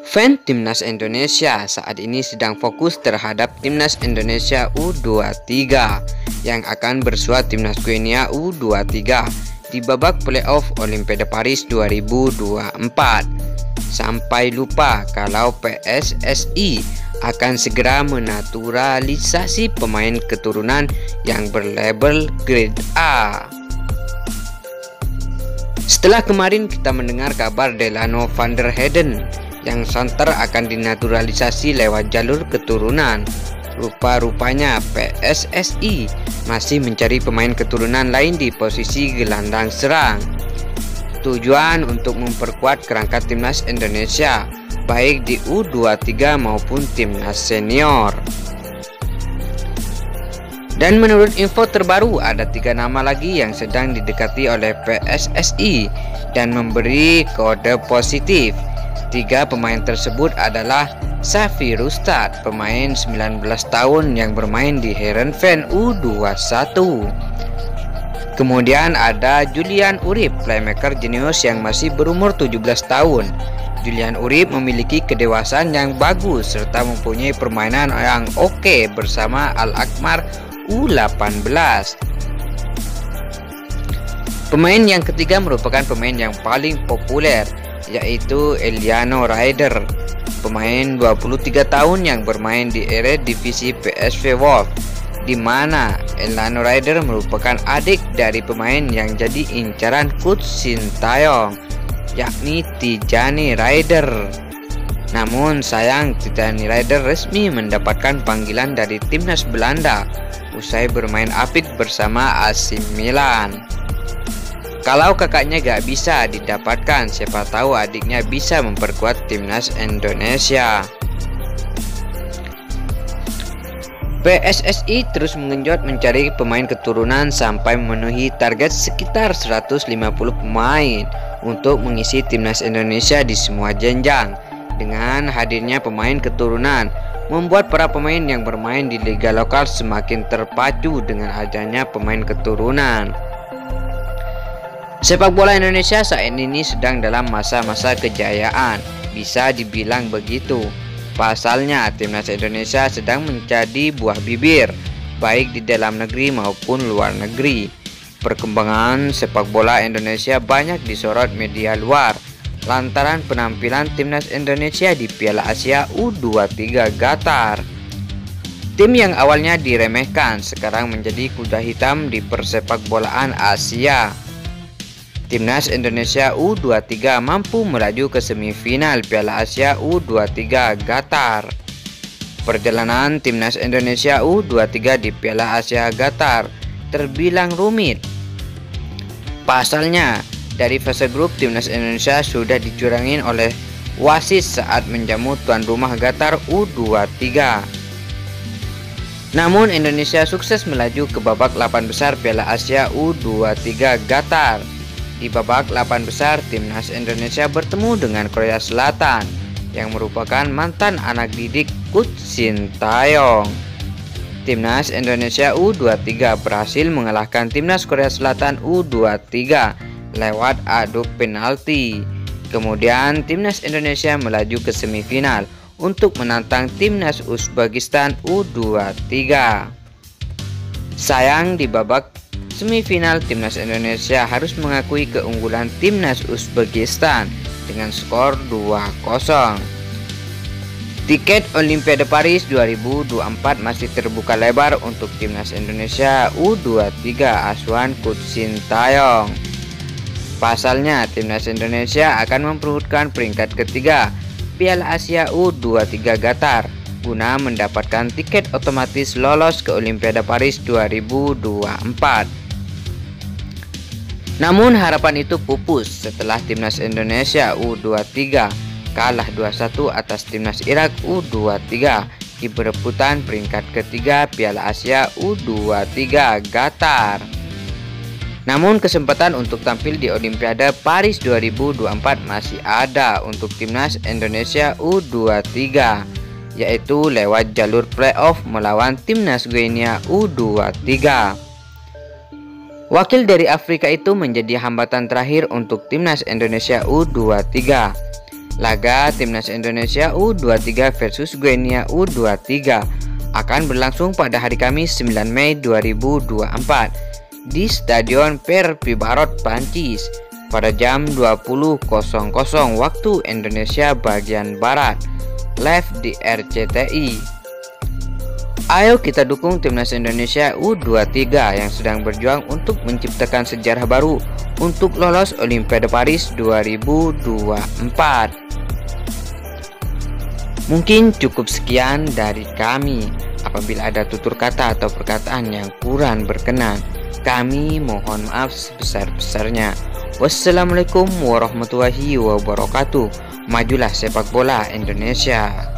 Fan Timnas Indonesia saat ini sedang fokus terhadap Timnas Indonesia U23 yang akan bersua Timnas Guinea U23 di babak playoff Olimpiade Paris 2024. Sampai lupa kalau PSSI akan segera menaturalisasi pemain keturunan yang berlabel grade A. Setelah kemarin kita mendengar kabar Delano van der Heijden yang santer akan dinaturalisasi lewat jalur keturunan, rupa-rupanya PSSI masih mencari pemain keturunan lain di posisi gelandang serang. Tujuan untuk memperkuat kerangka Timnas Indonesia baik di U23 maupun Timnas Senior. Dan menurut info terbaru ada 3 nama lagi yang sedang didekati oleh PSSI dan memberi kode positif. 3 pemain tersebut adalah Safi Rustad, pemain 19 tahun yang bermain di Heerenveen U21. Kemudian ada Julian Urip, playmaker jenius yang masih berumur 17 tahun. Julian Urip memiliki kedewasaan yang bagus serta mempunyai permainan yang oke bersama Al-Akmar U18. Pemain yang ketiga merupakan pemain yang paling populer, yaitu Eliano Raider, pemain 23 tahun yang bermain di Eredivisie PSV Wolf, di mana Eliano Raider merupakan adik dari pemain yang jadi incaran Coach Sintayong, yakni Tijani Raider. Namun sayang, Tijani Raider resmi mendapatkan panggilan dari timnas Belanda usai bermain apik bersama AC Milan. Kalau kakaknya gak bisa didapatkan, siapa tahu adiknya bisa memperkuat Timnas Indonesia. PSSI terus mengenjot mencari pemain keturunan sampai memenuhi target sekitar 150 pemain untuk mengisi Timnas Indonesia di semua jenjang. Dengan hadirnya pemain keturunan, membuat para pemain yang bermain di liga lokal semakin terpacu dengan adanya pemain keturunan. Sepak bola Indonesia saat ini sedang dalam masa-masa kejayaan, bisa dibilang begitu. Pasalnya, Timnas Indonesia sedang menjadi buah bibir, baik di dalam negeri maupun luar negeri. Perkembangan sepak bola Indonesia banyak disorot media luar, lantaran penampilan Timnas Indonesia di Piala Asia U23 Qatar. Tim yang awalnya diremehkan, sekarang menjadi kuda hitam di persepakbolaan Asia. Timnas Indonesia U23 mampu melaju ke semifinal Piala Asia U23 Qatar. Perjalanan Timnas Indonesia U23 di Piala Asia Qatar terbilang rumit. Pasalnya, dari fase grup Timnas Indonesia sudah dicurangin oleh wasit saat menjamu tuan rumah Qatar U23. Namun Indonesia sukses melaju ke babak 8 besar Piala Asia U23 Qatar. Di babak 8 besar, Timnas Indonesia bertemu dengan Korea Selatan yang merupakan mantan anak didik Coach Sintayong. Timnas Indonesia U23 berhasil mengalahkan Timnas Korea Selatan U23 lewat adu penalti. Kemudian Timnas Indonesia melaju ke semifinal untuk menantang Timnas Uzbekistan U23. Sayang, di babak semifinal Timnas Indonesia harus mengakui keunggulan Timnas Uzbekistan dengan skor 2-0. Tiket Olimpiade Paris 2024 masih terbuka lebar untuk Timnas Indonesia U23 asuhan Coach Sintayong. Pasalnya, Timnas Indonesia akan memperebutkan peringkat ketiga Piala Asia U23 Qatar guna mendapatkan tiket otomatis lolos ke Olimpiade Paris 2024. Namun harapan itu pupus setelah Timnas Indonesia U23 kalah 2-1 atas Timnas Irak U23 di perebutan peringkat ketiga Piala Asia U23 Qatar. Namun kesempatan untuk tampil di Olimpiade Paris 2024 masih ada untuk Timnas Indonesia U23, yaitu lewat jalur playoff melawan Timnas Guinea U23. Wakil dari Afrika itu menjadi hambatan terakhir untuk Timnas Indonesia U23. Laga Timnas Indonesia U23 versus Guinea U23 akan berlangsung pada hari Kamis 9 Mei 2024 di Stadion Perpi Barot, Prancis pada jam 20.00 waktu Indonesia bagian Barat, live di RCTI. Ayo kita dukung Timnas Indonesia U23 yang sedang berjuang untuk menciptakan sejarah baru untuk lolos Olimpiade Paris 2024. Mungkin cukup sekian dari kami. Apabila ada tutur kata atau perkataan yang kurang berkenan, kami mohon maaf sebesar-besarnya. Wassalamualaikum warahmatullahi wabarakatuh. Majulah sepak bola Indonesia.